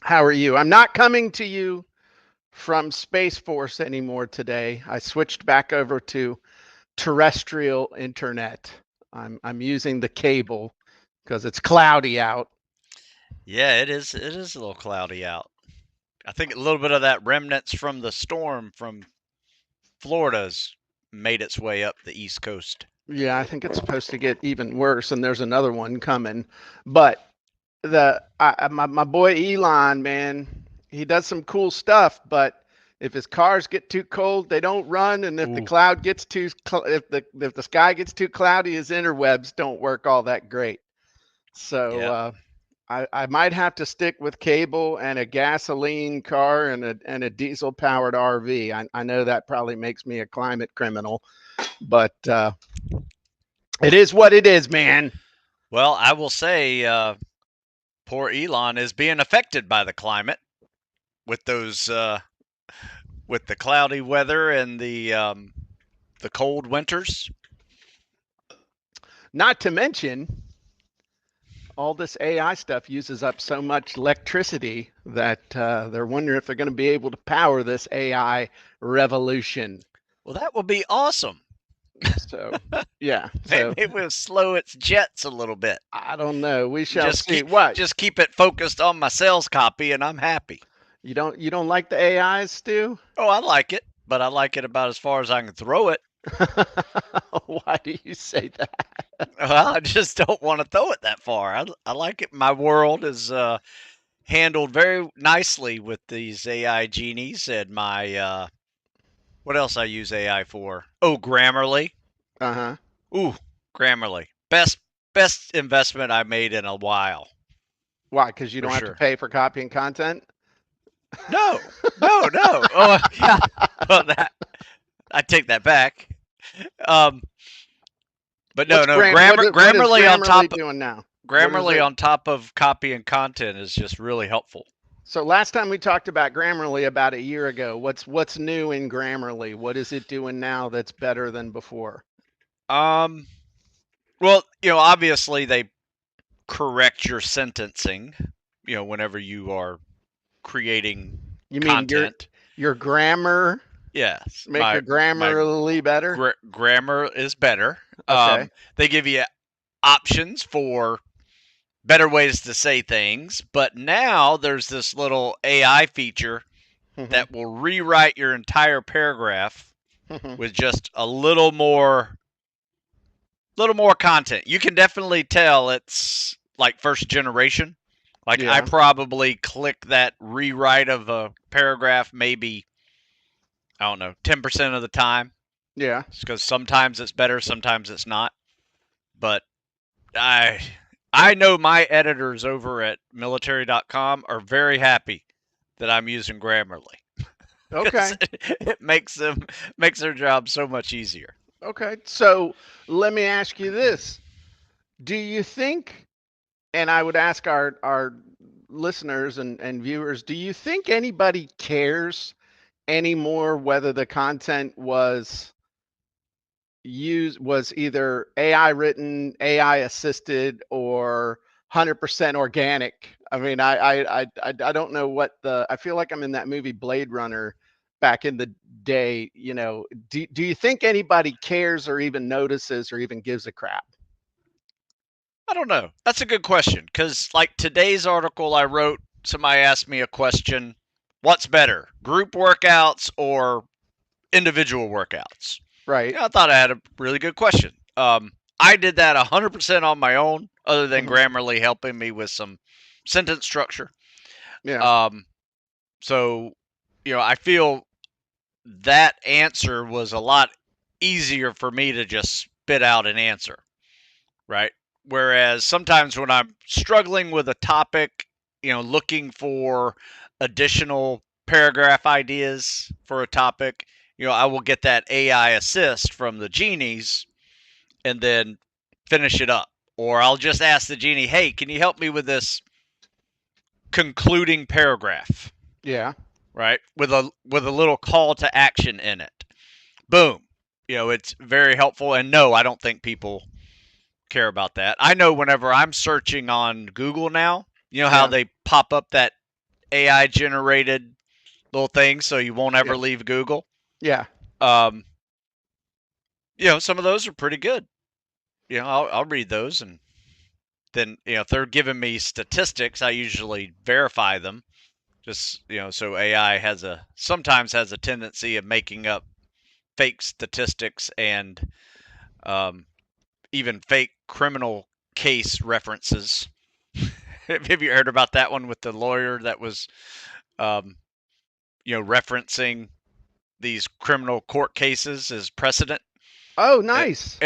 How are you? I'm not coming to you from Space Force anymore today. I switched back over to terrestrial internet. I'm using the cable because it's cloudy out. Yeah, it is. It is a little cloudy out. I think a little bit of that remnants from the storm from Florida's made its way up the East Coast. Yeah, I think it's supposed to get even worse, and there's another one coming. But my boy Elon, man, he does some cool stuff. But if his cars get too cold, they don't run, and if the Ooh, cloud gets too if the sky gets too cloudy, his interwebs don't work all that great. So yeah. I might have to stick with cable and a gasoline car and a diesel powered RV. I know that probably makes me a climate criminal, but it is what it is, man. Well, I will say, poor Elon is being affected by the climate with those, with the cloudy weather and the cold winters. Not to mention all this AI stuff uses up so much electricity that they're wondering if they're going to be able to power this AI revolution. Well, that would be awesome. So, yeah. Maybe So it will slow its jets a little bit. I don't know. We shall Just see. keep What? just keep it focused on my sales copy, and I'm happy. You don't like the AIs, Stu? Oh, I like it, but I like it about as far as I can throw it. Why do you say that? Well, I just don't want to throw it that far. I like it. My world is handled very nicely with these AI genies and my what else I use AI for? Oh, Grammarly. Uh-huh. Ooh, Grammarly. Best investment I made in a while, Why? Because you for don't have to sure. pay for copying content? No, no. Oh, yeah. Well, that I take that back. Um, but no, What's no. what is Grammarly on Grammarly top doing now? What is Grammarly it? on top of copy and content is just really helpful. So last time we talked about Grammarly about a year ago. What's new in Grammarly? What is it doing now that's better than before? Um, well, obviously they correct your sentencing, whenever you are creating You mean content. your grammar Yes, make my your my Grammarly better? grammar is better. Okay. They give you options for better ways to say things, but now there's this little AI feature Hmm. that will rewrite your entire paragraph Hmm. with just a little more content. You can definitely tell it's like first generation. Like I Yeah. probably click that rewrite of a paragraph maybe, I don't know, 10% of the time. Yeah. Because sometimes it's better, sometimes it's not. But I I know my editors over at military.com are very happy that I'm using Grammarly because Okay. it makes their job so much easier. Okay. So let me ask you this. Do you think, and I would ask our listeners and viewers, do you think anybody cares anymore whether the content was either AI written, AI assisted, or 100% organic? I mean, I don't know what the I feel like I'm in that movie Blade Runner back in the day. Do you think anybody cares or even notices or even gives a crap? I don't know. That's a good question because, like today's article I wrote, somebody asked me a question: what's better, group workouts or individual workouts? Right. Yeah, I thought I had a really good question. I did that 100% on my own, other than Hmm. Grammarly helping me with some sentence structure. Yeah. Um, so, I feel that answer was a lot easier for me to just spit out an answer, right? Whereas sometimes when I'm struggling with a topic, looking for additional paragraph ideas for a topic, I will get that AI assist from the genies and then finish it up. Or I'll just ask the genie, hey, can you help me with this concluding paragraph, Yeah. right? With a little call to action in it. Boom. It's very helpful. And no, I don't think people care about that. I know whenever I'm searching on Google now, how Yeah. they pop up that AI generated little things, so you won't ever Yeah. leave Google. Yeah. Um, some of those are pretty good. I'll read those, and then if they're giving me statistics, I usually verify them. Just so AI sometimes has a tendency of making up fake statistics and um, even fake criminal case references. Have you heard about that one with the lawyer that was, um, referencing these criminal court cases as precedent? Oh, And, nice.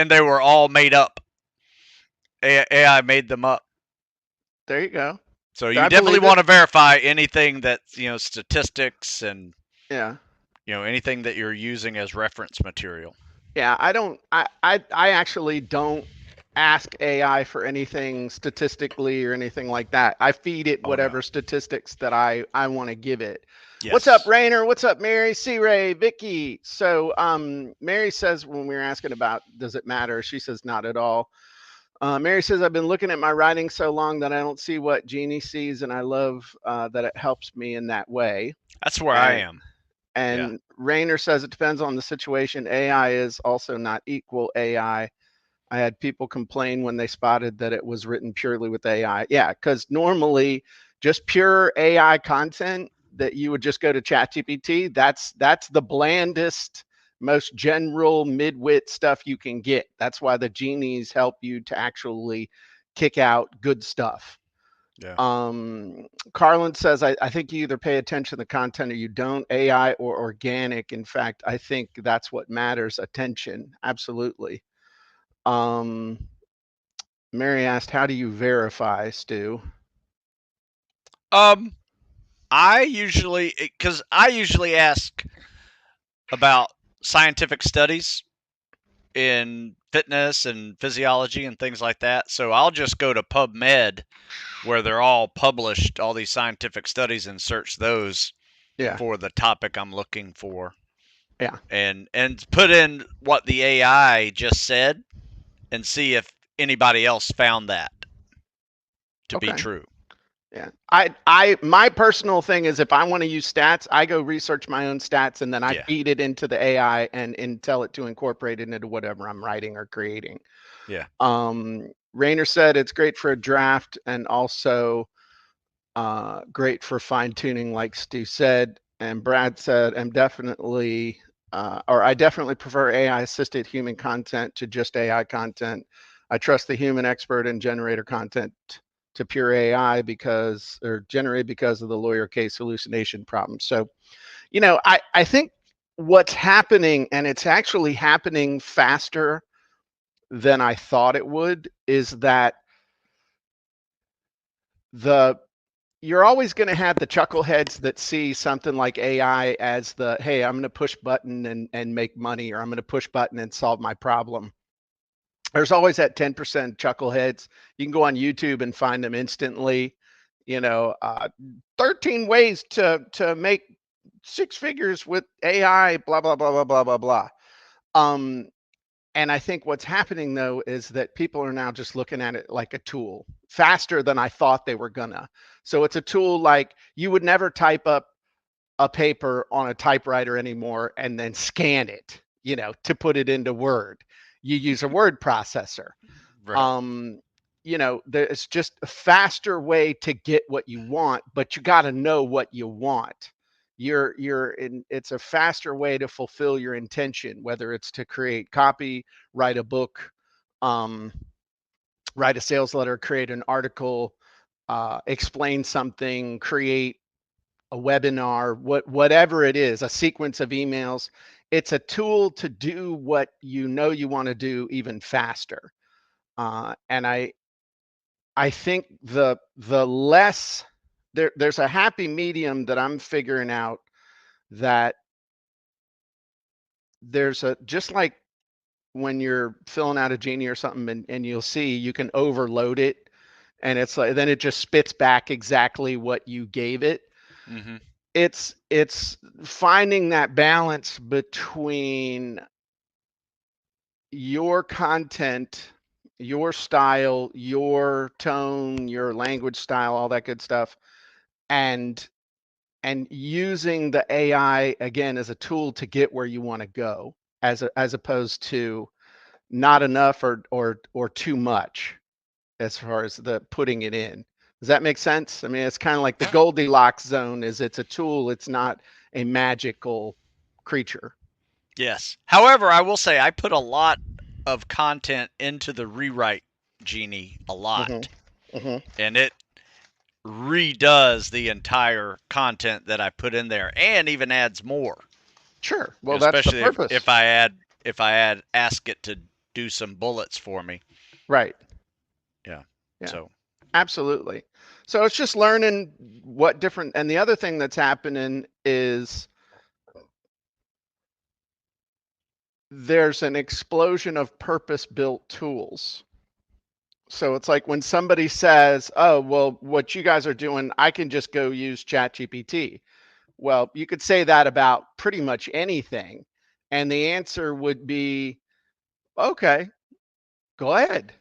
they were all made up. AI made them up. There you go. So you I definitely believe it. want to verify anything that's statistics and Yeah. anything that you're using as reference material. Yeah, I don't I actually don't ask AI for anything statistically or anything like that. I feed it Oh no. whatever statistics that I want to give it. What's up, Yes. Rainer? What's up, Mary? C Ray, Vicky. So Mary says when we were asking about does it matter, she says not at all. Mary says I've been looking at my writing so long that I don't see what Genie sees, and I love that it helps me in that way. That's where I And am. Yeah. and Rayner says it depends on the situation. AI is also not equal AI. I had people complain when they spotted that it was written purely with AI. Yeah, because normally just pure AI content that you would just go to ChatGPT, that's the blandest, most general midwit stuff you can get. That's why the genies help you to actually kick out good stuff. Yeah. Carlin says, I think you either pay attention to the content or you don't, AI or organic. In fact, I think that's what matters, attention. Absolutely. Um, Mary asked, how do you verify, Stu? Um, I usually ask about scientific studies in fitness and physiology and things like that. So I'll just go to PubMed where they're all published, all these scientific studies, and search those Yeah, for the topic I'm looking for, yeah, and put in what the AI just said and see if anybody else found that to be okay. true. Yeah. My personal thing is if I want to use stats, I go research my own stats and then I Yeah. feed it into the AI and tell it to incorporate it into whatever I'm writing or creating. Yeah. Rayner said it's great for a draft and also great for fine tuning, like Stu said. And Brad said, I definitely prefer AI assisted human content to just AI content. I trust the human expert and generator content to pure AI or generated because of the lawyer case hallucination problem. So, I think what's happening, and it's actually happening faster than I thought it would, is that the you're always going to have the chuckleheads that see something like AI as the, hey, I'm going to push button and make money, or I'm going to push button and solve my problem. There's always that 10% chuckleheads. You can go on YouTube and find them instantly. You know, 13 ways to make six figures with AI, blah, blah, blah, blah, blah, blah, blah. Um, and I think what's happening though is that people are now just looking at it like a tool faster than I thought they were gonna. So it's a tool like you would never type up a paper on a typewriter anymore and then scan it, to put it into Word. You use a word processor. Right. Um, there's just a faster way to get what you want, but you got to know what you want. It's a faster way to fulfill your intention, whether it's to create copy, write a book, um, write a sales letter, create an article, explain something, create a webinar, whatever it is, a sequence of emails. It's a tool to do what you want to do even faster. And I think the less there's a happy medium that I'm figuring out, that there's a just like when you're filling out a Genie or something, and you'll see you can overload it, and it's like then it just spits back exactly what you gave it. Mm-hmm. It's finding that balance between your content, your style, your tone, your language style, all that good stuff, and using the AI again as a tool to get where you want to go, as opposed to not enough or too much as far as the putting it in. Does that make sense? I mean, it's kind of like the Goldilocks zone is it's a tool, it's not a magical creature. Yes. However, I will say I put a lot of content into the rewrite Genie a lot, Mm-hmm. Mm-hmm. and it redoes the entire content that I put in there, and even adds more. Sure. You know, Well, that's the especially purpose. if I add ask it to do some bullets for me. Right. Yeah. Yeah. So Absolutely. So it's just learning what different, and the other thing that's happening is there's an explosion of purpose-built tools. So it's like when somebody says, "Oh, well, what you guys are doing, I can just go use ChatGPT." Well, you could say that about pretty much anything, and the answer would be, "Okay, go ahead."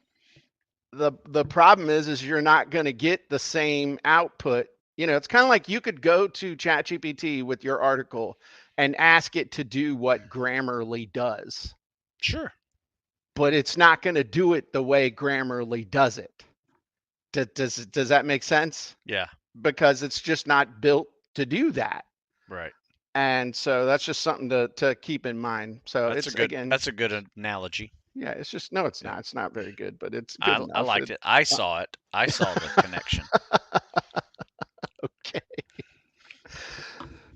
The problem is you're not going to get the same output. You know, it's kind of like you could go to ChatGPT with your article and ask it to do what Grammarly does, sure. but it's not going to do it the way Grammarly does it. Does that make sense? Yeah. Because it's just not built to do that. Right. And so that's just something to keep in mind. So it's again, That's a good analogy. yeah, it's just no, it's Yeah. not. It's not very good, but it's good I enough. liked it. I saw it. I saw the connection. Okay.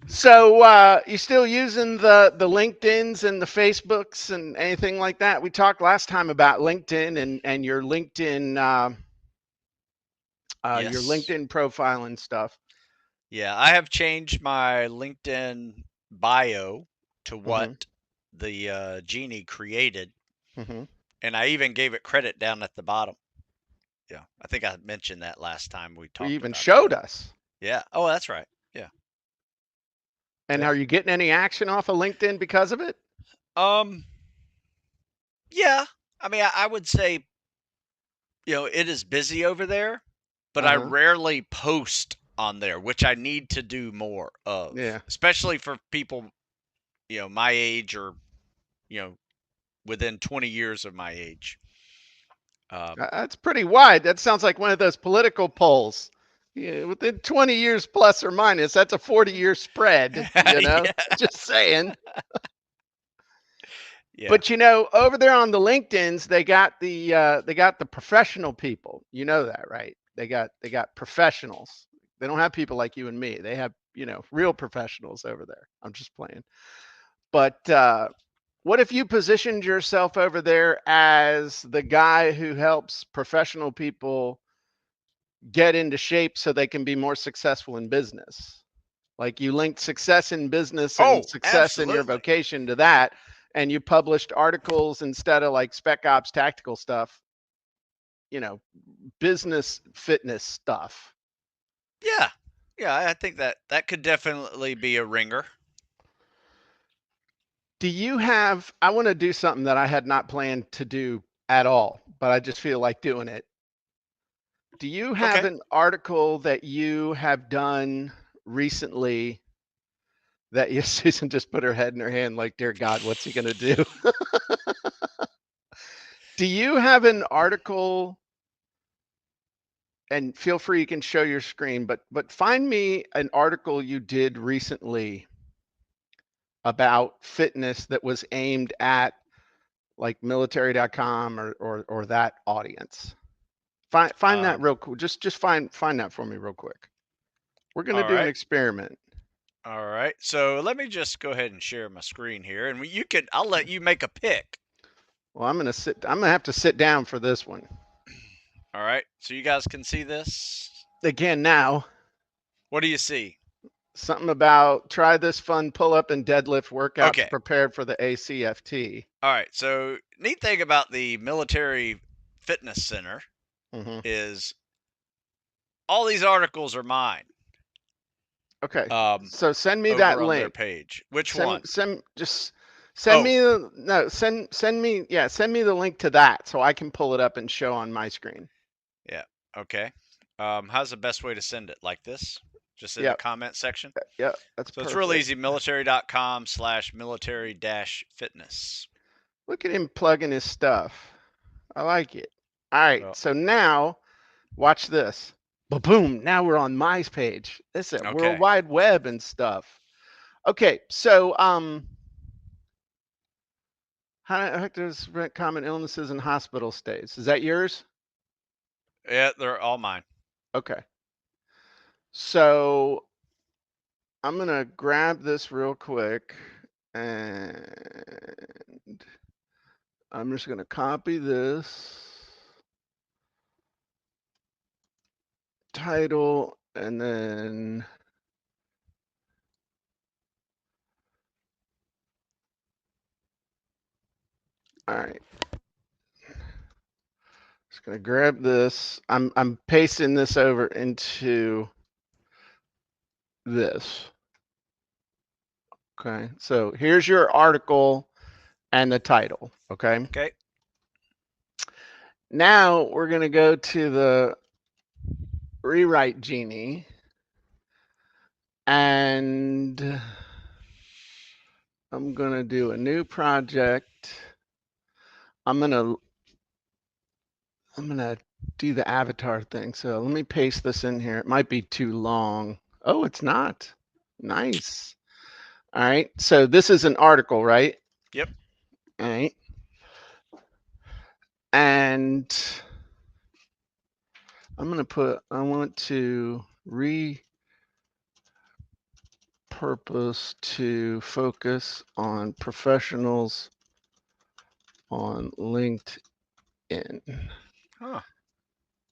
So you still using the LinkedIn's and the Facebooks and anything like that? We talked last time about LinkedIn and your Yes. LinkedIn profile and stuff. Yeah, I have changed my LinkedIn bio to Mm-hmm. what the Genie created, Mm-hmm. and I even gave it credit down at the bottom. Yeah, I think I mentioned that last time we We talked even about showed that. us. Yeah. Oh, that's right. Yeah. And Yeah. are you getting any action off of LinkedIn because of it? Um. Yeah. I mean, I would say it is busy over there, but I Uh-huh. rarely post on there, which I need to do more of, Yeah. especially for people my age or you know within 20 years of my age. Um, That's pretty wide. That sounds like one of those political polls. Yeah, within 20 years plus or minus, that's a 40-year spread, yeah, Just saying. yeah. But over there on the LinkedIn's, they got the professional people. You know that, right? They got professionals. They don't have people like you and me. They have, real professionals over there. I'm just playing. But what if you positioned yourself over there as the guy who helps professional people get into shape so they can be more successful in business? Like you linked success in business and Oh, success in your absolutely. vocation to that, and you published articles instead of like spec ops tactical stuff, you know, business fitness stuff. Yeah, yeah. I think that could definitely be a ringer. Do you have, I want to do something that I had not planned to do at all, but I just feel like doing it. Do you have Okay. an article that you have done recently that you, Susan just put her head in her hand like, dear God, what's he going to do? Do you have an article, and feel free, you can show your screen, but find me an article you did recently about fitness that was aimed at like military.com or that audience. Find that Um, real cool. Just find that for me real quick. We're gonna all do an right. experiment. All right. So let me just go ahead and share my screen here, and you could. I'll let you make a pick. Well, I'm gonna have to sit down for this one. All right. So you guys can see this. Again now, What do you see? something about try this fun pull up and deadlift workout to Okay. prepare for the ACFT. All right. So neat thing about the military fitness center Hmm. is all these articles are mine. Okay, Um, so send me that over on their link. page. Which Send one? send just send Oh, me the no send me yeah send me the link to that so I can pull it up and show on my screen. yeah. Okay. How's the best way to send it? Like this? just in the Yep. comment section. Yep. That's So it's real perfect. easy, military.com/military-fitness. Look at him plugging his stuff. I like it. All right. So, So now watch this. Boom. Now we're on my page. It's a World okay. Wide Web and stuff. Okay. So how the heck does prevent common illnesses and hospital stays? Is that yours? Yeah, they're all mine. Okay. So I'm gonna grab this real quick and I'm just gonna copy this title and then all right. Just gonna grab this. I'm pasting this over into this. Okay. So here's your article and the title. Okay. Okay. Now we're gonna go to the rewrite Genie and I'm gonna do a new project. I'm gonna do the avatar thing. So let me paste this in here. It might be too long. Oh, it's not. Nice. All right. So this is an article, right? Yep. All right. And I'm going to put, I want to repurpose to focus on professionals on LinkedIn. Huh.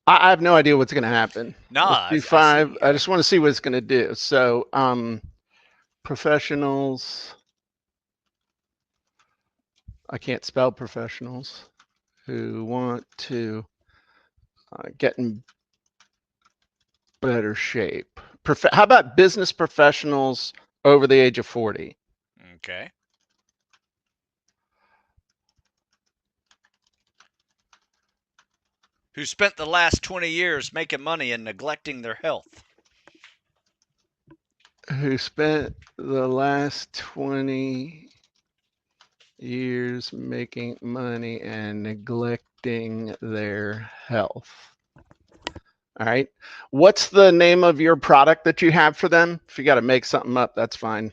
I have no idea what's going to happen. No, Let's do I 5. see. I just want to see what it's going to do. So, professionals, I can't spell professionals, who want to get in better shape. How about business professionals over the age of 40? Okay. Who spent the last 20 years making money and neglecting their health? Who spent the last 20 years making money and neglecting their health. All right. What's the name of your product that you have for them? If you got to make something up, that's fine.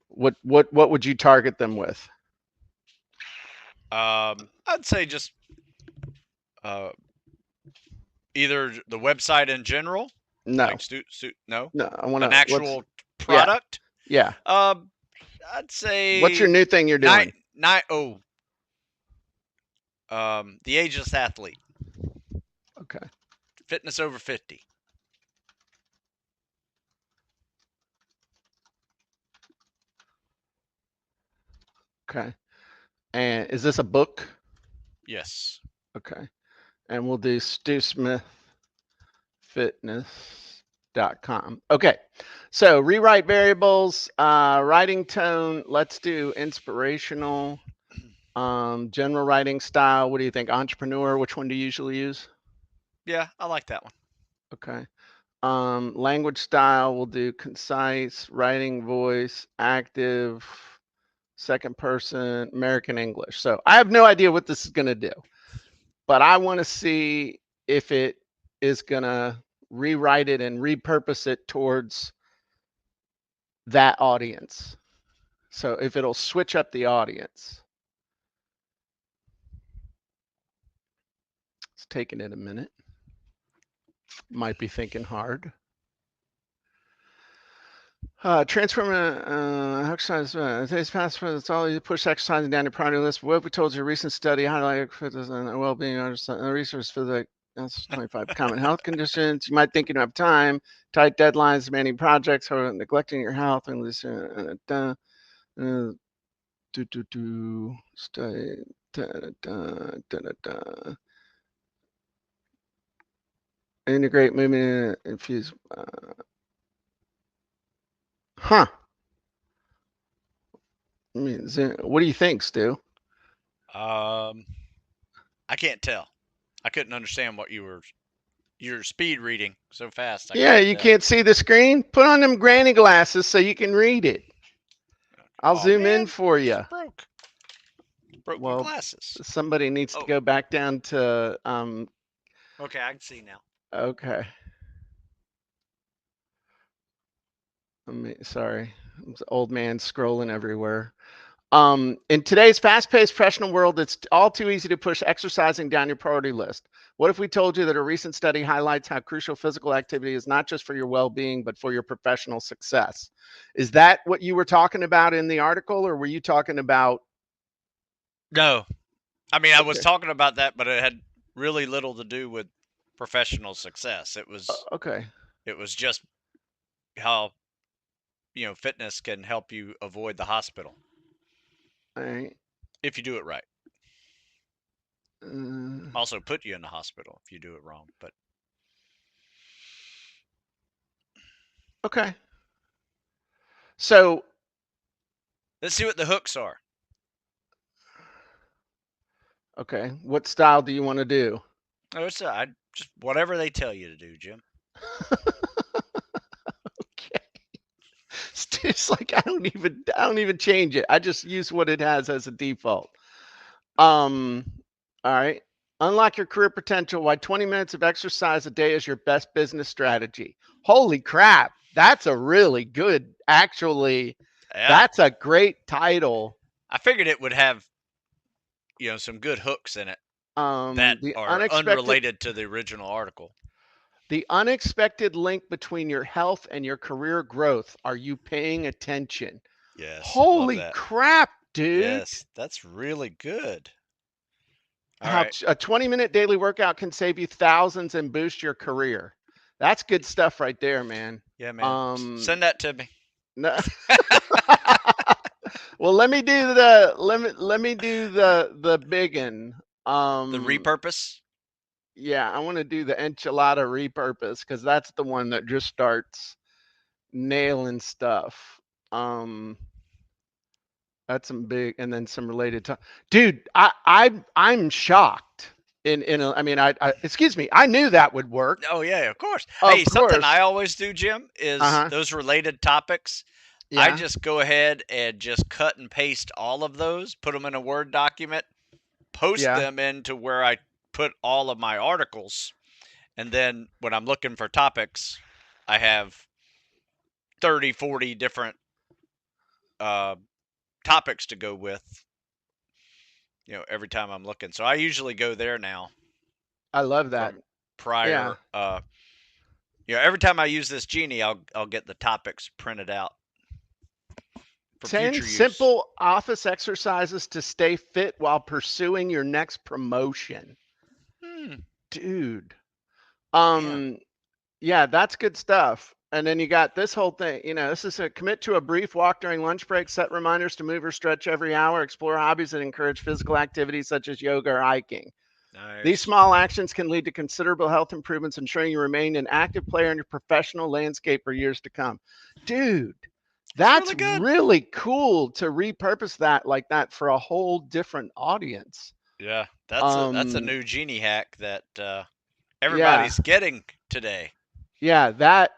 What would you target them with? I'd say just uh, either the website in general, No. like no, No, I want an to what's actual yeah. product. Yeah. Um, I'd What's your say new thing you're doing? the ageless athlete, Okay. fitness over 50. Okay. And is this a book? Yes. Okay. And we'll do stewsmithfitness.com. Okay. So rewrite variables, writing tone. Let's do inspirational, general writing style. What do you think? Entrepreneur, which one do you usually use? Yeah, I like that one. Okay. Language style, we'll do concise, writing voice, active, second person, American English. So I have no idea what this is going to do, but I want to see if it is going to rewrite it and repurpose it towards that audience. So if it'll switch up the audience. It's taking it a minute. Might be thinking hard. Transform exercise. Today's past. It's all you push exercising down your priority list. What we told you, a recent study highlighted fitness and well-being. Research for the that's 25 common health conditions. You might think you don't have time. Tight deadlines, demanding projects, or neglecting your health, and this. Study. Integrate movement. Infuse. Huh. I mean, what do you think, Stu? I can't tell. I couldn't understand what you were your speed reading so fast. I Yeah, can't you tell. can't see the screen? Put on them granny glasses so you can read it. I'll Oh zoom in man, for it's you. broke. Broke my Well, glasses. somebody needs to Oh, go back down to okay, I can see now. okay. Sorry. It's old man scrolling everywhere. In today's fast-paced professional world, it's all too easy to push exercising down your priority list. What if we told you that a recent study highlights how crucial physical activity is not just for your well-being, but for your professional success? Is that what you were talking about in the article, or were you talking about? No, I mean I was Okay, talking about that, but it had really little to do with professional success. okay, It was just how fitness can help you avoid the hospital all right. if you do it right. Uh, Also put you in the hospital if you do it wrong. But okay. So, let's see what the hooks are. okay, what style do you want to do? Oh, it's I just whatever they tell you to do, Jim. Okay. It's like I don't even change it. I just use what it has as a default. Um, all right. Unlock your career potential. Why 20 minutes of exercise a day is your best business strategy. Holy crap. That's a really good, actually, Yeah, that's a great title. I figured it would have some good hooks in it that The are unexpected unrelated to the original article. the unexpected link between your health and your career growth. Are you paying attention? Yes, love Holy that. crap, dude. Yes, that's really good. All How right. a 20-minute daily workout can save you thousands and boost your career. That's good stuff right there, man. Yeah, man. Um, Send that to me. no, well, let me do the big one. The Um, repurpose. yeah, I want to do the enchilada repurpose because that's the one that just starts nailing stuff. Um, that's some big, and then some related to, dude. I'm shocked. I mean, excuse me. I knew that would work. Oh yeah, of course. Hey, Of something course. I always do, Jim, is Uh-huh. those related topics. I Yeah. just go ahead and just cut and paste all of those, put them in a Word document, post Yeah. them into where I put all of my articles, and then when I'm looking for topics, I have 30, 40 different uh, topics to go with, every time I'm looking. So I usually go there now I love that. from Yeah. prior. Every time I use this Genie, I'll get the topics printed out for 10 future use. simple office exercises to stay fit while pursuing your next promotion. Hmm. Dude. Yeah. Um yeah, that's good stuff. And then you got this whole thing, this is a commit to a brief walk during lunch break, set reminders to move or stretch every hour, explore hobbies that encourage physical activity such as yoga or hiking. These Nice. small actions can lead to considerable health improvements, ensuring you remain an active player in your professional landscape for years to come. Dude, That's that's really good. really cool to repurpose that like that for a whole different audience. Yeah, that's a Um, new Genie hack that yeah, everybody's getting today. yeah, that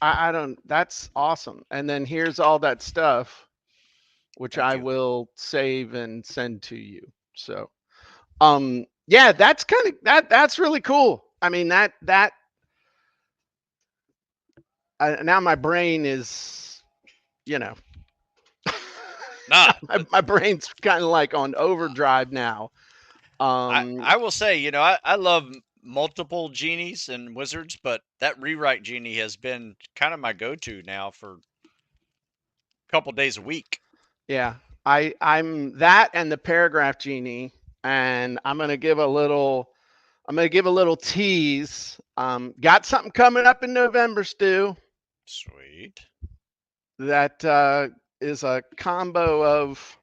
I don't that's awesome. And then here's all that stuff which Thank I you. will save and send to you. So, yeah, that's kind of that's really cool. I mean that now my brain is, you know, Nah, my brain's kind of like on overdrive now. Um, I will say, I love multiple genies and wizards, but that rewrite genie has been kind of my go-to now for a couple days a week. yeah, I'm that and the paragraph genie, and I'm gonna give a little tease. Got something coming up in November, Stu. Sweet. That is a combo of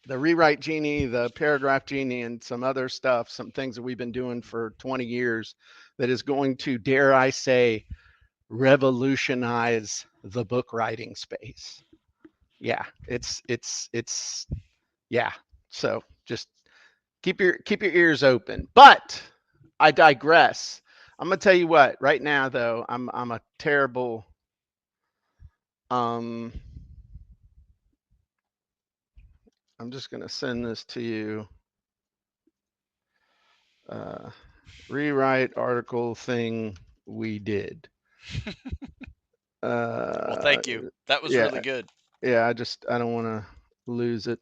the rewrite genie, the paragraph genie, and some other stuff, some things that we've been doing for 20 years that is going to, dare I say, revolutionize the book writing space. Yeah, it's yeah. So just keep your ears open. But I digress. I'm gonna tell you what. Right now, though, I'm a terrible. Um, I'm just gonna send this to you. Uh, rewrite article thing we did. Well, Uh, thank you. That was really yeah, good. yeah. I don't want to lose it.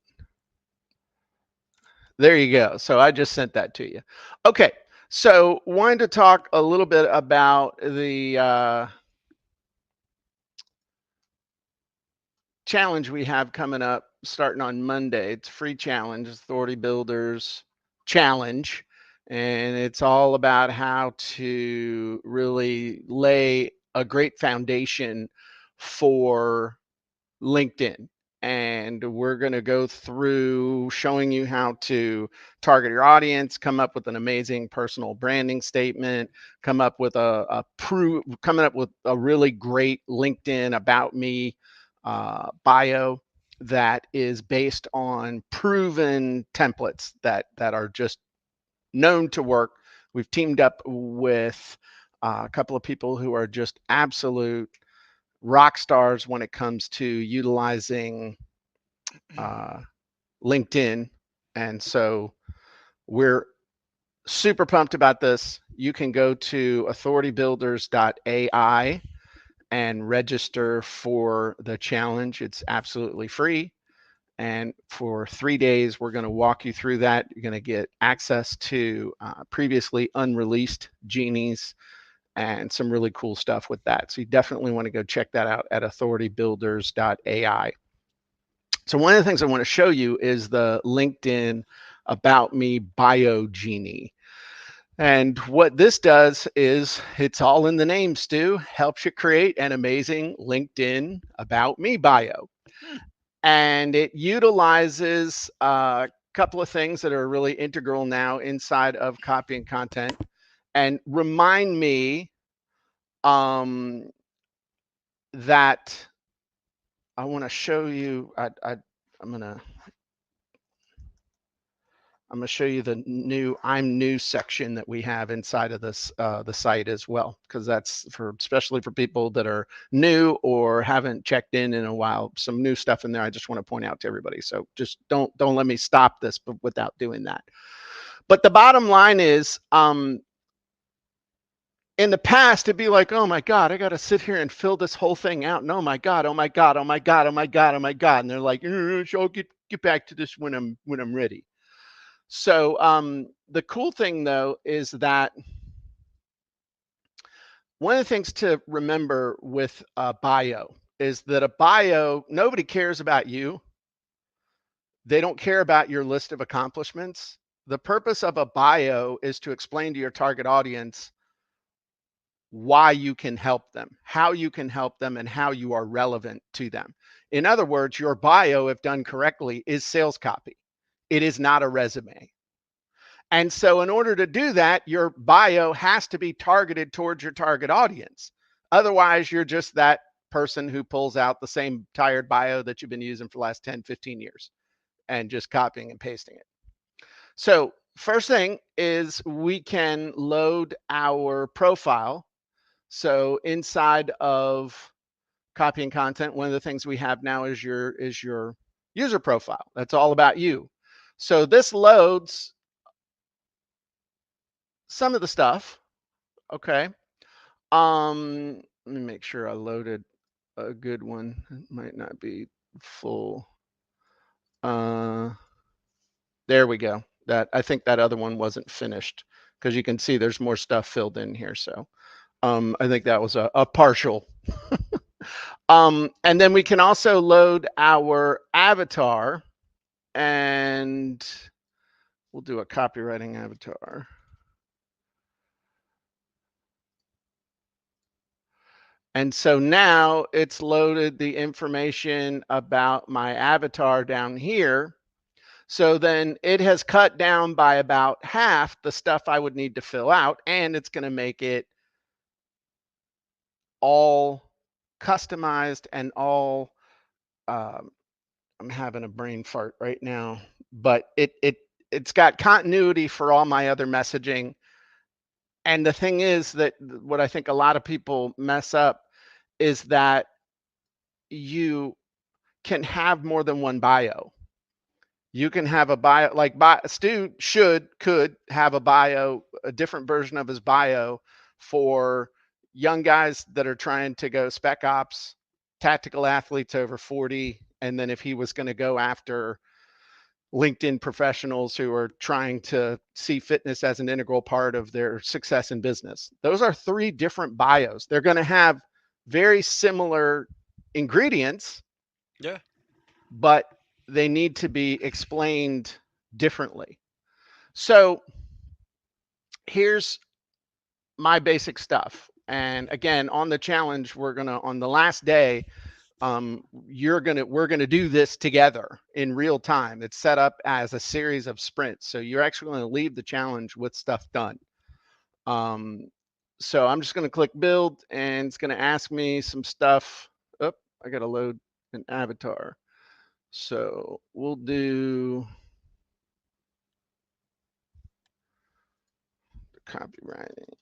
There you go. So I just sent that to you. Okay. So wanted to talk a little bit about the challenge we have coming up starting on Monday. It's a free challenge, Authority Builders Challenge. And it's all about how to really lay a great foundation for LinkedIn. And we're going to go through showing you how to target your audience, come up with an amazing personal branding statement, coming up with a really great LinkedIn about me bio that is based on proven templates that are just known to work. We've teamed up with a couple of people who are just absolute rock stars when it comes to utilizing uh, LinkedIn. And so we're super pumped about this. You can go to authoritybuilders.ai and register for the challenge. It's absolutely free. And for 3 days, we're going to walk you through that. You're going to get access to previously unreleased genies and some really cool stuff with that. So you definitely want to go check that out at authoritybuilders.ai. So one of the things I want to show you is the LinkedIn About Me Bio Genie. And what this does is it's all in the name, Stu, helps you create an amazing LinkedIn About Me bio. Hmm. And it utilizes a couple of things that are really integral now inside of copy and content. And remind me that I want to show you. I'm gonna show you the new I'm new section that we have inside of this the site as well, because that's for especially for people that are new or haven't checked in a while. Some new stuff in there. I just want to point out to everybody. So just don't let me stop this without doing that. But the bottom line is, in the past, it'd be like, oh my God, I got to sit here and fill this whole thing out. And oh my God, oh my God, oh my God, oh my God, oh my God. And they're like, so I'll get back to this when I'm ready. So the cool thing though is that one of the things to remember with a bio is that a bio, nobody cares about you. They don't care about your list of accomplishments. The purpose of a bio is to explain to your target audience why you can help them, how you can help them, and how you are relevant to them. In other words, your bio, if done correctly, is sales copy. It is not a resume. And so, in order to do that, your bio has to be targeted towards your target audience. Otherwise, you're just that person who pulls out the same tired bio that you've been using for the last 10, 15 years and just copying and pasting it. So, first thing is we can load our profile. So, inside of copy and content, one of the things we have now is your user profile. That's all about you. So, this loads some of the stuff. Okay. Let me make sure I loaded a good one. It might not be full. Uh, there we go. That I think that other one wasn't finished because you can see there's more stuff filled in here. So I think that was a partial. And then we can also load our avatar, and we'll do a copywriting avatar. And so now it's loaded the information about my avatar down here. So then it has cut down by about half the stuff I would need to fill out, and it's going to make it all customized and all. Um, I'm having a brain fart right now, but it's got continuity for all my other messaging, And the thing is that what I think a lot of people mess up is that you can have more than one bio. You can have a bio, like Stu could have a bio, a different version of his bio for young guys that are trying to go spec ops, tactical athletes over 40. And then if he was going to go after LinkedIn professionals who are trying to see fitness as an integral part of their success in business. Those are three different bios. They're going to have very similar ingredients, Yeah. but they need to be explained differently. So here's my basic stuff. And again, on the challenge, on the last day, we're gonna do this together in real time. It's set up as a series of sprints, so you're actually going to leave the challenge with stuff done. Um, so I'm just going to click build, and it's going to ask me some stuff. Oh, I got to load an avatar. So we'll do the copywriting.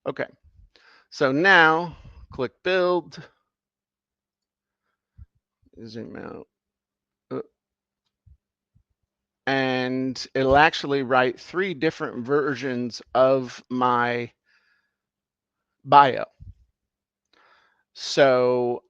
Okay, so now click build, zoom out, and it'll actually write 3 different versions of my bio. So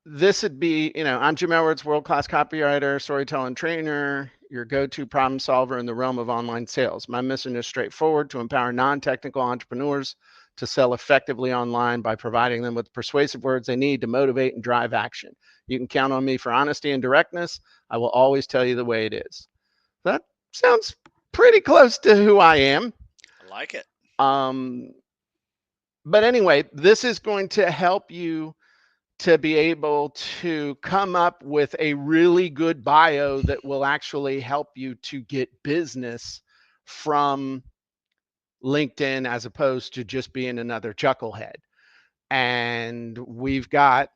this would be, I'm Jim Edwards, world-class copywriter, storytelling trainer, your go-to problem solver in the realm of online sales. My mission is straightforward: to empower non-technical entrepreneurs to sell effectively online by providing them with persuasive words they need to motivate and drive action. You can count on me for honesty and directness. I will always tell you the way it is. That sounds pretty close to who I am. I like it. But anyway, this is going to help you to be able to come up with a really good bio that will actually help you to get business from LinkedIn, as opposed to just being another chucklehead. And we've got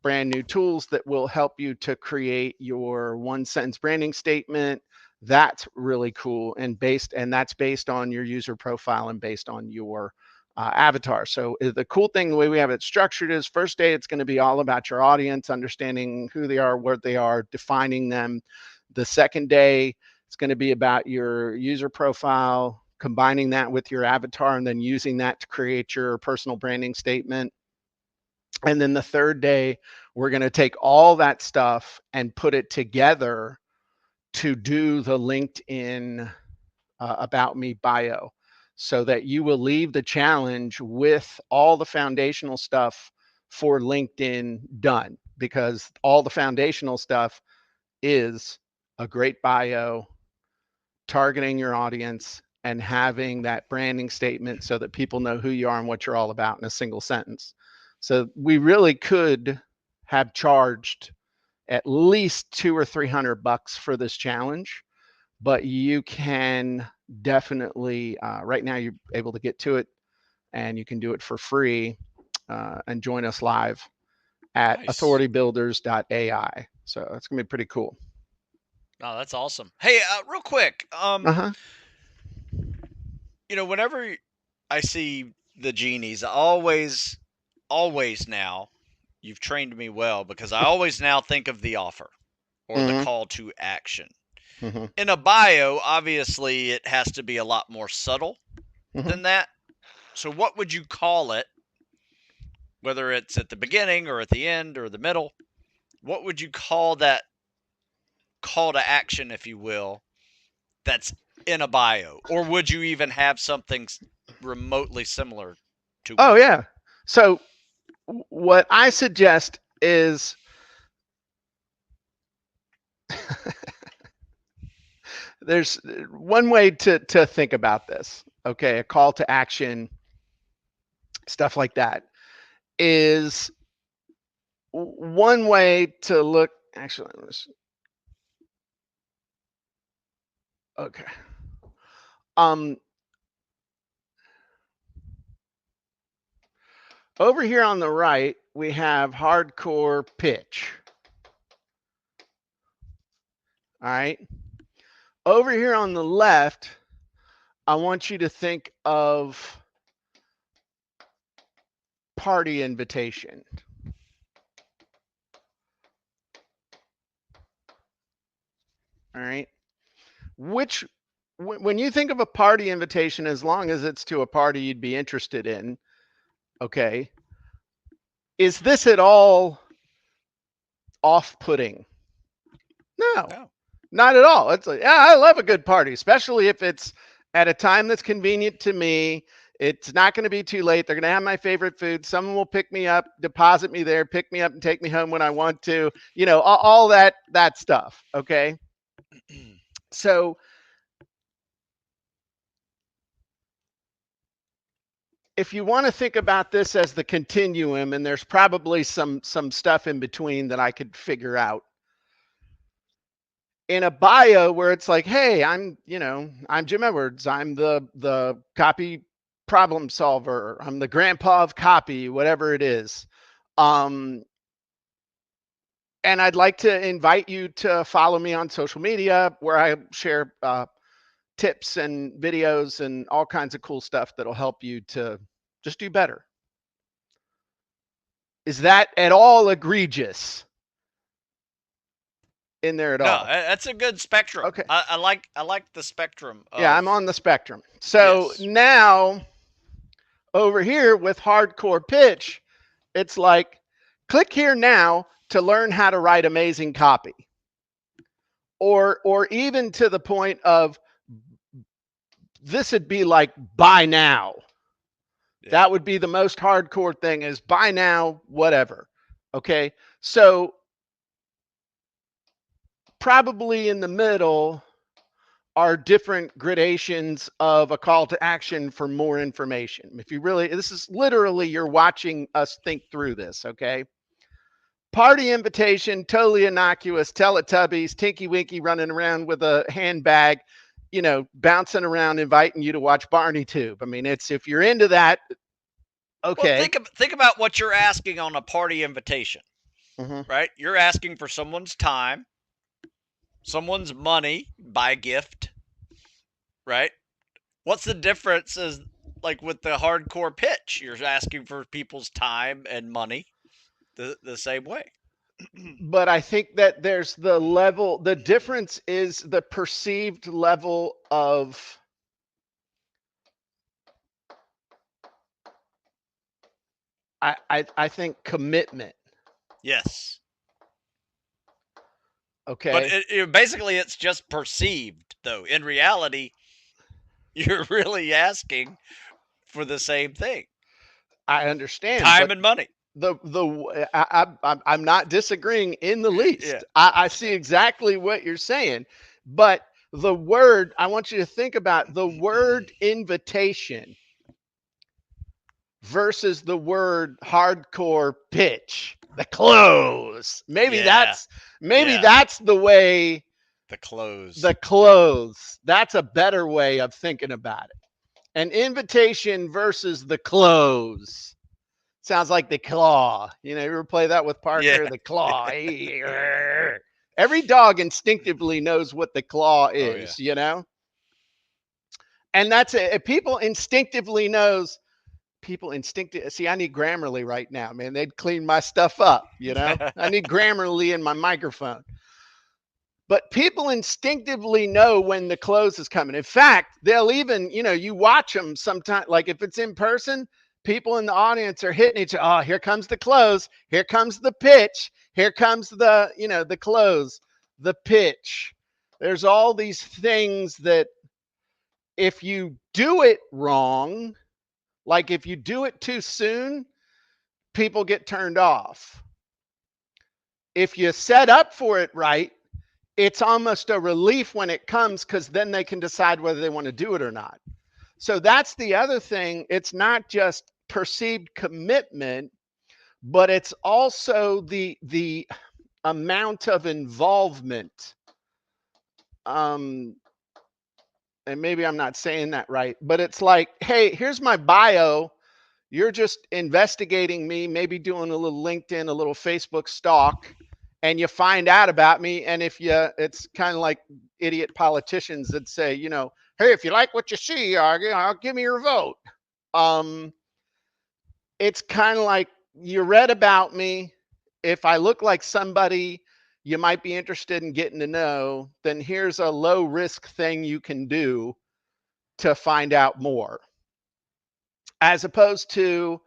brand new tools that will help you to create your 1-sentence branding statement. That's really cool, and that's based on your user profile and based on your avatar. So the cool thing, the way we have it structured, is first day it's going to be all about your audience, understanding who they are, what they are, defining them. The second day it's going to be about your user profile, combining that with your avatar, and then using that to create your personal branding statement. And then the third day, we're going to take all that stuff and put it together to do the LinkedIn About Me bio, so that you will leave the challenge with all the foundational stuff for LinkedIn done, because all the foundational stuff is a great bio, targeting your audience, and having that branding statement so that people know who you are and what you're all about in a single sentence. So we really could have charged at least $200 or $300 for this challenge, but you can definitely, right now you're able to get to it, and you can do it for free, and join us live at Nice. authoritybuilders.ai. So it's gonna be pretty cool. Oh, that's awesome. Hey, real quick, Uh-huh. whenever I see the genies, always now, you've trained me well, because I always now think of the offer or the Mm-hmm. call to action. Mm-hmm. In a bio, obviously, it has to be a lot more subtle Mm-hmm. than that. So, what would you call it? Whether it's at the beginning or at the end or the middle, what would you call that call to action, if you will, that's in a bio? Or would you even have something remotely similar to Oh one? yeah. So what I suggest is there's one way to think about this. Okay, a call to action, stuff like that, is one way to look. Actually, okay. Um, Over here on the right, we have hardcore pitch. All right. Over here on the left, I want you to think of party invitation. All right. Which, when you think of a party invitation, as long as it's to a party you'd be interested in, okay, is this at all off-putting? No, No. not at all. It's like, yeah, I love a good party, especially if it's at a time that's convenient to me. It's not going to be too late. They're going to have my favorite food. Someone will pick me up, deposit me there, pick me up, and take me home when I want to. You know, all that stuff. Okay, so if you want to think about this as the continuum, and there's probably some stuff in between that I could figure out. In a bio where it's like, hey, I'm Jim Edwards. I'm the copy problem solver. I'm the grandpa of copy, whatever it is. And I'd like to invite you to follow me on social media where I share tips and videos and all kinds of cool stuff that'll help you to just do better. Is that at all egregious in there at No, all? that's a good spectrum. Okay. I like the spectrum of, Yeah, I'm on the spectrum. So yes. now over here with hardcore pitch, it's like, click here now to learn how to write amazing copy. Or even to the point of, this would be like, buy now. Yeah. That would be the most hardcore thing, is buy now, whatever. Okay. So probably in the middle are different gradations of a call to action for more information. If you really, this is literally, you're watching us think through this. Okay. Party invitation, totally innocuous, Teletubbies, Tinky Winky running around with a handbag, you know, bouncing around, inviting you to watch Barney Tube. I mean, it's, if you're into that, okay. Well, think about what you're asking on a party invitation, Mm-hmm. right? You're asking for someone's time, someone's money, buy a gift, right? What's the difference is like with the hardcore pitch? You're asking for people's time and money the same way. But I think that there's the level, the difference is the perceived level of, I think, commitment. Yes. Okay. But basically, it's just perceived, though. In reality, you're really asking for the same thing: I understand. time But and money. I'm not disagreeing in the least. Yeah. I see exactly what you're saying, but the word, I want you to think about the word invitation versus the word hardcore pitch, the close. Maybe Yeah. that's the way, The close. the close. That's a better way of thinking about it. An invitation versus the close. Sounds like the claw. You know, you ever play that with Parker? Yeah. The claw. Every dog instinctively knows what the claw is, yeah. you know? And that's it. People instinctively knows. People instinctively, see, I need Grammarly right now, man. They'd clean my stuff up, you know? I need Grammarly in my microphone. But people instinctively know when the close is coming. In fact, they'll even, you know, you watch them sometimes, like if it's in person, people in the audience are hitting each other. Oh, here comes the close. Here comes the pitch. Here comes the, you know, the close, the pitch. There's all these things that if you do it wrong, like if you do it too soon, people get turned off. If you set up for it right, it's almost a relief when it comes, because then they can decide whether they want to do it or not. So that's the other thing. It's not just perceived commitment, but it's also the amount of involvement. And maybe I'm not saying that right, but it's like, hey, here's my bio. You're just investigating me, maybe doing a little LinkedIn, a little Facebook stalk, and you find out about me. And if you, it's kind of like idiot politicians that say, you know, hey, if you like what you see, I'll give me your vote. Um, it's kind of like you read about me. If I look like somebody you might be interested in getting to know, then here's a low risk thing you can do to find out more. As opposed to,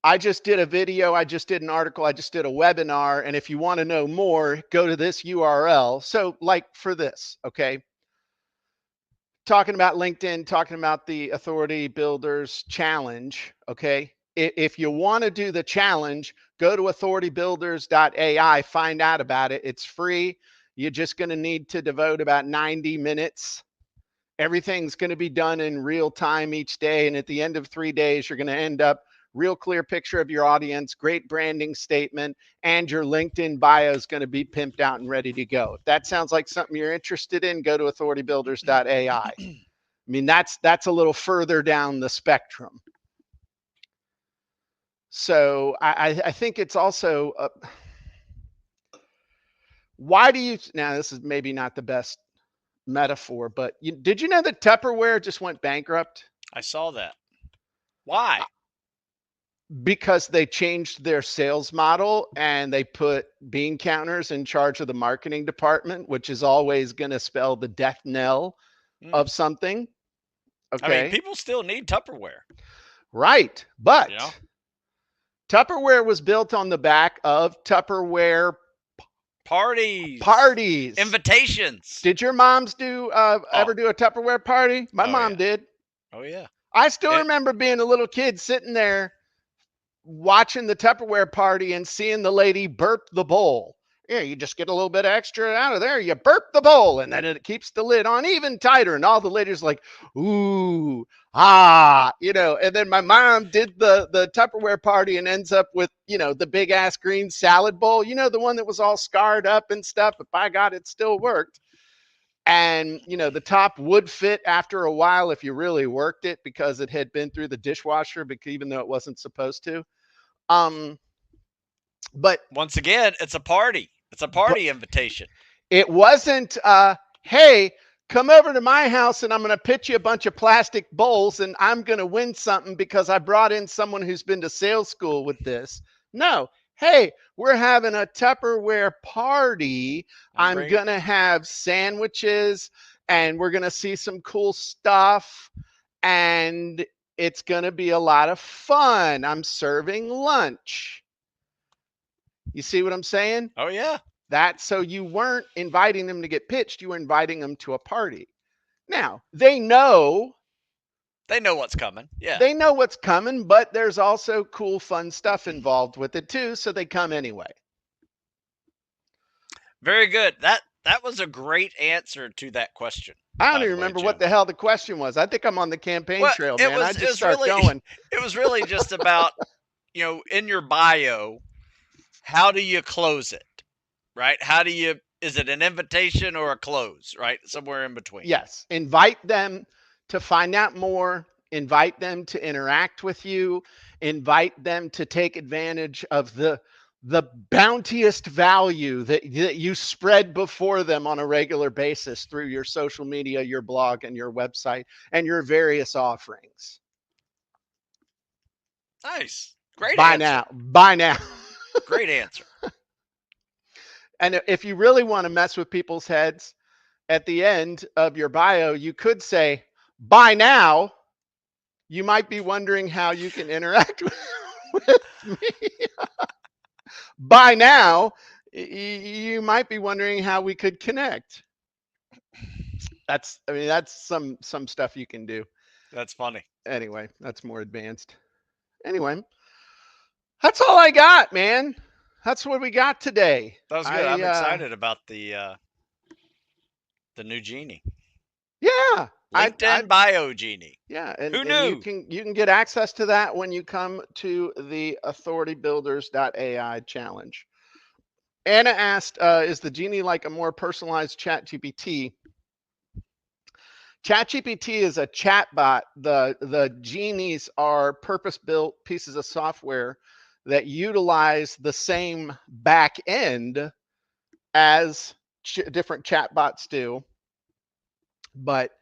I just did a video, I just did an article, I just did a webinar, and if you want to know more, go to this URL. So, like for this, okay, talking about LinkedIn, talking about the Authority Builders Challenge, okay? If you want to do the challenge, go to authoritybuilders.ai, find out about it. It's free. You're just going to need to devote about 90 minutes. Everything's going to be done in real time each day. And at the end of 3 days, you're going to end up real clear picture of your audience, great branding statement, and your LinkedIn bio is going to be pimped out and ready to go. If that sounds like something you're interested in, go to authoritybuilders.ai. I mean, that's a little further down the spectrum. So I think it's also, why do you, now this is maybe not the best metaphor, but did you know that Tupperware just went bankrupt? I saw that. Why? Because they changed their sales model and they put bean counters in charge of the marketing department, which is always going to spell the death knell of something. Okay. I mean, people still need Tupperware. Right. But you know? Tupperware was built on the back of Tupperware parties, invitations. Did your moms do ever do a Tupperware party? My mom did. Oh yeah. I still remember being a little kid sitting there watching the Tupperware party and seeing the lady burp the bowl. Yeah, you just get a little bit extra out of there. You burp the bowl, and then it keeps the lid on even tighter. And all the ladies like, ooh, you know. And then my mom did the Tupperware party and ends up with, you know, the big ass green salad bowl. You know, the one that was all scarred up and stuff. But by God, it still worked. And, you know, the top would fit after a while if you really worked it because it had been through the dishwasher, because even though it wasn't supposed to. But once again, it's a party. It's a party invitation. It wasn't, hey, come over to my house and I'm going to pitch you a bunch of plastic bowls and I'm going to win something because I brought in someone who's been to sales school with this. No. Hey, we're having a Tupperware party. I'm going to have sandwiches and we're going to see some cool stuff and it's going to be a lot of fun. I'm serving lunch. You see what I'm saying? Oh, yeah. So you weren't inviting them to get pitched. You were inviting them to a party. Now, they know what's coming. Yeah. They know what's coming, but there's also cool, fun stuff involved with it too, so they come anyway. Very good. That was a great answer to that question. I don't even remember what the hell the question was. I think I'm on the campaign trail, man. I just start going. It was really just about, you know, in your bio, how do you close it? Right? How do you, is it an invitation or a close, right? Somewhere in between. Yes. Invite them to find out more, invite them to interact with you, invite them to take advantage of the bountiest value that you spread before them on a regular basis through your social media, your blog, and your website, and your various offerings. Nice. Great answer. Bye now. Great answer. And if you really want to mess with people's heads, at the end of your bio, you could say, "By now, you might be wondering how you can interact with me." By now, you might be wondering how we could connect. That's some stuff you can do. That's funny. Anyway, that's more advanced. Anyway, that's all I got, man. That's what we got today. That was good. I'm excited about the new Genie. Yeah. LinkedIn bio Genie. Yeah. And, who knew? You can get access to that when you come to the authoritybuilders.ai challenge. Anna asked, is the Genie like a more personalized ChatGPT? ChatGPT is a chatbot. The Genies are purpose-built pieces of software that utilize the same back end as different chatbots do, but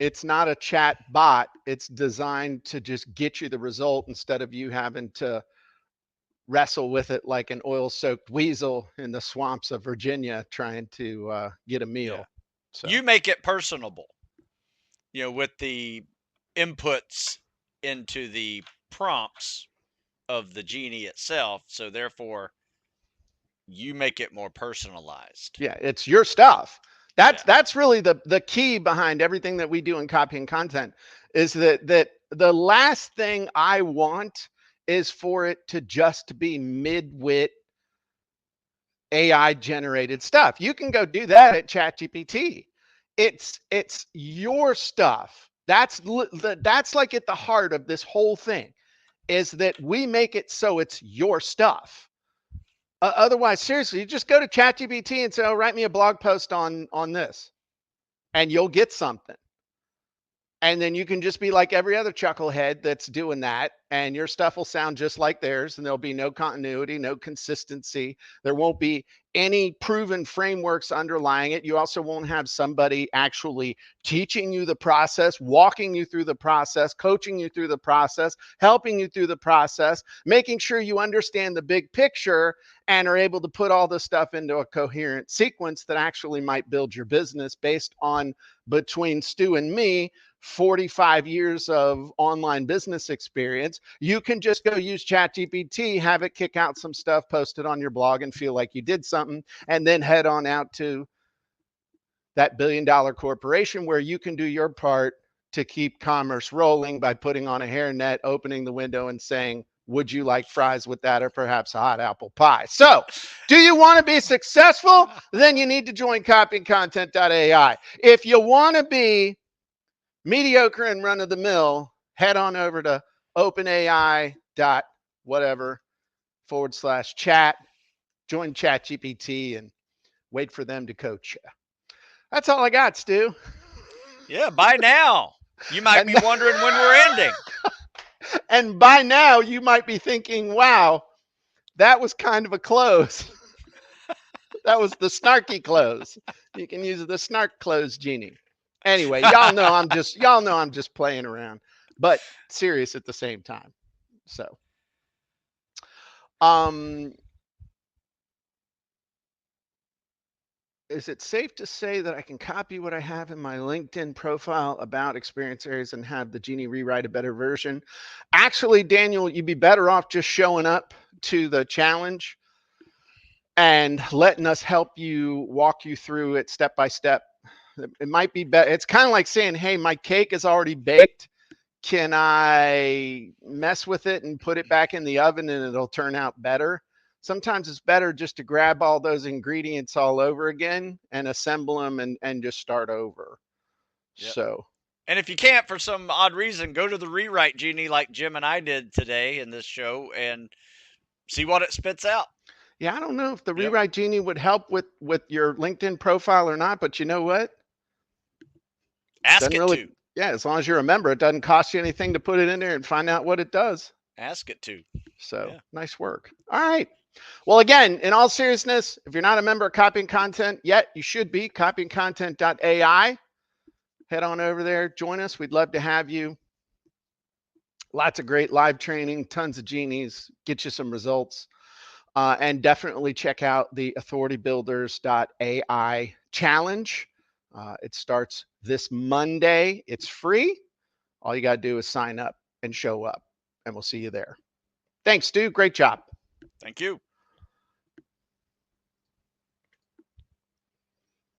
it's not a chat bot. It's designed to just get you the result instead of you having to wrestle with it like an oil-soaked weasel in the swamps of Virginia trying to get a Yeah. meal. So You make it personable, with the inputs into the prompts of the Genie itself. So therefore, you make it more personalized. yeah, it's your stuff. That's Yeah. that's really the key behind everything that we do in copy and content is that the last thing I want is for it to just be mid-wit AI generated stuff. You can go do that at ChatGPT. It's your stuff. That's like at the heart of this whole thing is that we make it so it's your stuff. Otherwise, seriously, you just go to ChatGPT and say, "Oh, write me a blog post on this," and you'll get something. And then you can just be like every other chucklehead that's doing that, and your stuff will sound just like theirs, and there'll be no continuity, no consistency. There won't be any proven frameworks underlying it. You also won't have somebody actually teaching you the process, walking you through the process, coaching you through the process, helping you through the process, making sure you understand the big picture and are able to put all this stuff into a coherent sequence that actually might build your business based on, between Stu and me, 45 years of online business experience. You can just go use ChatGPT, have it kick out some stuff, post it on your blog, and feel like you did something, and then head on out to that billion-dollar corporation where you can do your part to keep commerce rolling by putting on a hairnet, opening the window, and saying, "Would you like fries with that, or perhaps a hot apple pie?" So, do you want to be successful? Then you need to join copyandcontent.ai. If you want to be mediocre and run of the mill, head on over to openai dot whatever / chat, join ChatGPT, and wait for them to coach you. That's all I got, Stu. Yeah, by now. You might And be wondering when we're ending. and by now you might be thinking, "Wow, that was kind of a close." That was the snarky close. You can use the snark close genie. Anyway, y'all know I'm just playing around, but serious at the same time. So, um, is it safe to say that I can copy what I have in my LinkedIn profile about experience areas and have the Genie rewrite a better version? Actually, Daniel, you'd be better off just showing up to the challenge and letting us help you, walk you through it step by step. It might be better. It's kind of like saying, "Hey, my cake is already baked. Can I mess with it and put it back in the oven and it'll turn out better?" Sometimes it's better just to grab all those ingredients all over again and assemble them and just start over. Yep. So, And if you can't, for some odd reason, go to the rewrite Genie like Jim and I did today in this show and see what it spits out. yeah, I don't know if the Yep. Rewrite Genie would help with your LinkedIn profile or not, but you know what? Ask Doesn't it really, to. yeah, as long as you remember, it doesn't cost you anything to put it in there and find out what it does. Ask it to. So, Yeah. nice work. All right. Well, again, in all seriousness, if you're not a member of Copying Content yet, you should be. Copyingcontent.ai. Head on over there, join us. We'd love to have you. Lots of great live training, tons of genies, get you some results. And definitely check out the authoritybuilders.ai challenge. It starts this Monday. It's free. All you got to do is sign up and show up, and we'll see you there. Thanks, Stu. Great job. Thank you.